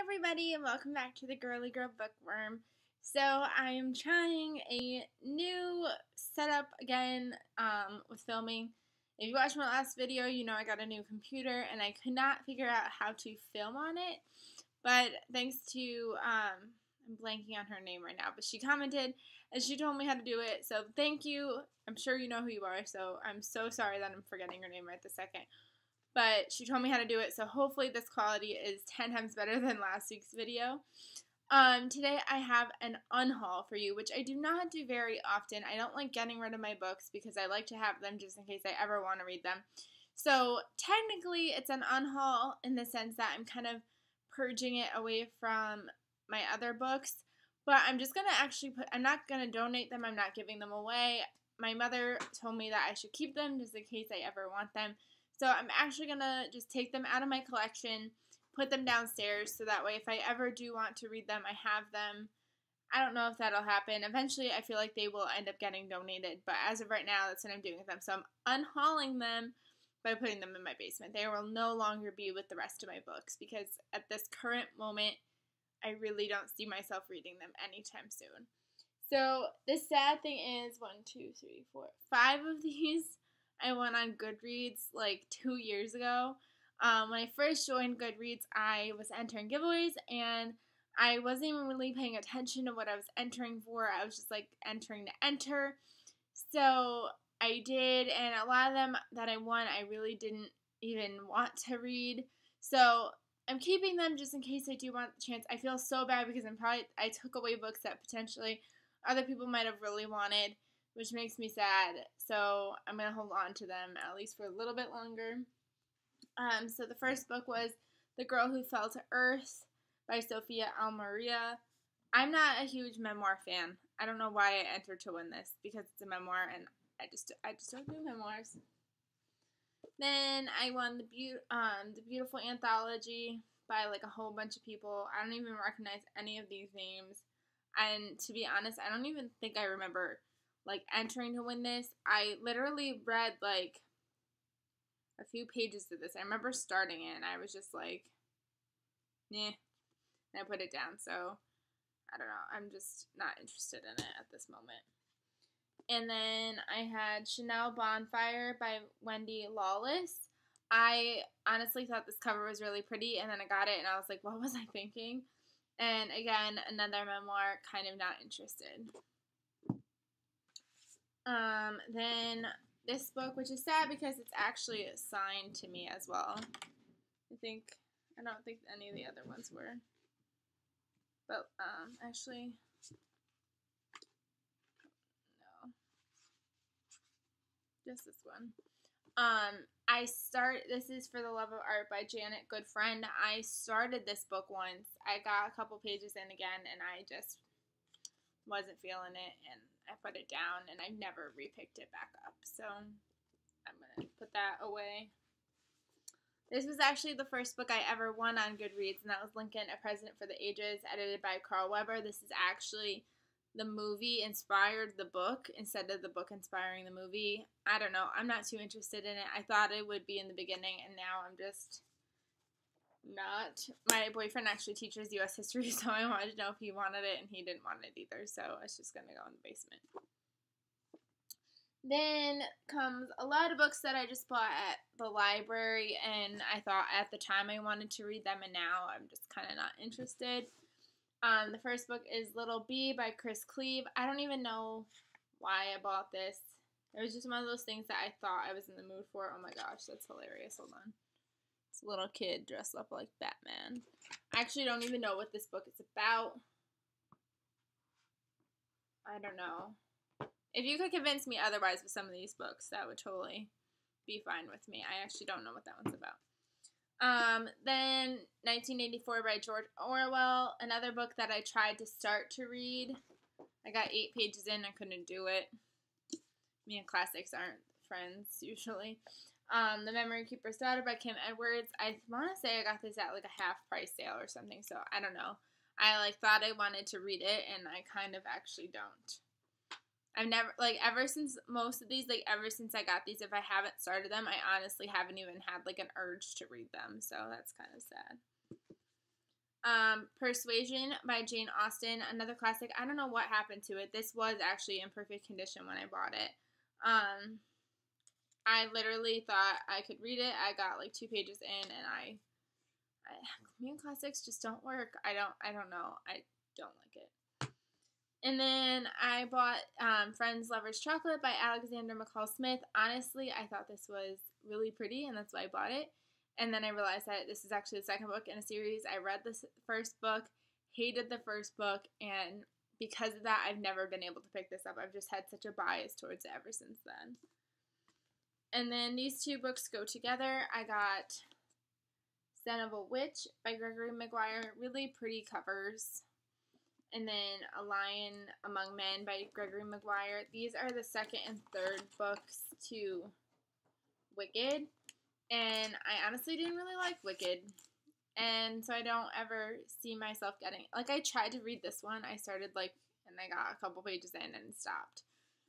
everybody, and welcome back to the Girly Girl Bookworm. So I am trying a new setup again with filming. If you watched my last video, you know I got a new computer and I could not figure out how to film on it. But thanks to, I'm blanking on her name right now, but she commented and she told me how to do it. So thank you. I'm sure you know who you are, so I'm so sorry that I'm forgetting her name right this second. But she told me how to do it, so hopefully this quality is 10 times better than last week's video. Today I have an unhaul for you, which I do not do very often. I don't like getting rid of my books because I like to have them just in case I ever want to read them. So technically it's an unhaul in the sense that I'm kind of purging it away from my other books. But I'm just going to actually I'm not going to donate them. I'm not giving them away. My mother told me that I should keep them just in case I ever want them. So I'm actually going to just take them out of my collection, put them downstairs, so that way if I ever do want to read them, I have them. I don't know if that'll happen. Eventually, I feel like they will end up getting donated, but as of right now, that's what I'm doing with them. So I'm unhauling them by putting them in my basement. They will no longer be with the rest of my books because at this current moment, I really don't see myself reading them anytime soon. So the sad thing is, 1, 2, 3, 4, 5 of these I went on Goodreads like 2 years ago. When I first joined Goodreads, I was entering giveaways, and I wasn't even really paying attention to what I was entering for. I was just like entering to enter. So I did, and a lot of them that I won, I really didn't even want to read. So I'm keeping them just in case I do want the chance. I feel so bad because I took away books that potentially other people might have really wanted, which makes me sad. So I'm going to hold on to them at least for a little bit longer. So the first book was The Girl Who Fell to Earth by Sophia Almeria. I'm not a huge memoir fan. I don't know why I entered to win this because it's a memoir and I just don't do memoirs. Then I won the Beautiful Anthology by like a whole bunch of people. I don't even recognize any of these names. And to be honest, I don't even think I remember like entering to win this. I literally read like a few pages of this. I remember starting it and I was just like, nah, and I put it down. So I don't know. I'm just not interested in it at this moment. And then I had Chanel Bonfire by Wendy Lawless. I honestly thought this cover was really pretty, and then I got it and I was like, what was I thinking? And again, another memoir, kind of not interested. Then this book, which is sad because it's actually assigned to me as well. I don't think any of the other ones were. But, actually, no. Just this one. This is For the Love of Art by Janet Goodfriend. I started this book once. I got a couple pages in again, and I just wasn't feeling it, and I put it down, and I never repicked it back up. So I'm going to put that away. This was actually the first book I ever won on Goodreads, and that was Lincoln, A President for the Ages, edited by Carl Weber. This is actually the movie inspired the book instead of the book inspiring the movie. I don't know. I'm not too interested in it. I thought it would be in the beginning, and now I'm just not. My boyfriend actually teaches U.S. history, so I wanted to know if he wanted it, and he didn't want it either, so it's just going to go in the basement. Then comes a lot of books that I just bought at the library, and I thought at the time I wanted to read them, and now I'm just kind of not interested. The first book is Little Bee by Chris Cleave. I don't even know why I bought this. It was just one of those things that I thought I was in the mood for. Oh my gosh, that's hilarious. Hold on. It's a little kid dressed up like Batman. I actually don't even know what this book is about. I don't know. If you could convince me otherwise with some of these books, that would totally be fine with me. I actually don't know what that one's about. Then 1984 by George Orwell, another book that I tried to start to read. I got 8 pages in, I couldn't do it. Me and classics aren't friends usually. The Memory Keeper's Daughter by Kim Edwards. I want to say I got this at like a half price sale or something, so I don't know. I like thought I wanted to read it, and I kind of actually don't. I've never, like, ever since most of these, like, ever since I got these, if I haven't started them, I honestly haven't even had, like, an urge to read them, so that's kind of sad. Persuasion by Jane Austen, another classic. I don't know what happened to it. This was actually in perfect condition when I bought it. I literally thought I could read it. I got like 2 pages in, and I Korean classics just don't work. I don't know. I don't like it. And then I bought Friends, Lovers, Chocolate by Alexander McCall Smith. Honestly, I thought this was really pretty, and that's why I bought it. And then I realized that this is actually the second book in a series. I read the first book, hated the first book, and because of that, I've never been able to pick this up. I've just had such a bias towards it ever since then. And then these 2 books go together. I got Son of a Witch by Gregory Maguire. Really pretty covers. And then A Lion Among Men by Gregory Maguire. These are the second and third books to Wicked. And I honestly didn't really like Wicked. And so I don't ever see myself getting... Like, I tried to read this one. I started, and I got a couple pages in and stopped.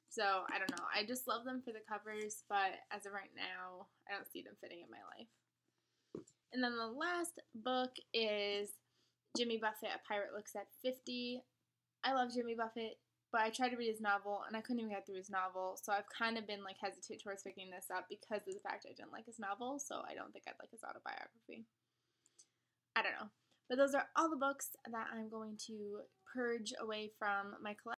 So, I don't know. I just love them for the covers, but as of right now, I don't see them fitting in my life. And then the last book is Jimmy Buffett, A Pirate Looks at 50. I love Jimmy Buffett, but I tried to read his novel, and I couldn't even get through his novel, so I've kind of been, hesitant towards picking this up because of the fact I didn't like his novel, so I don't think I'd like his autobiography. I don't know. But those are all the books that I'm going to purge away from my collection.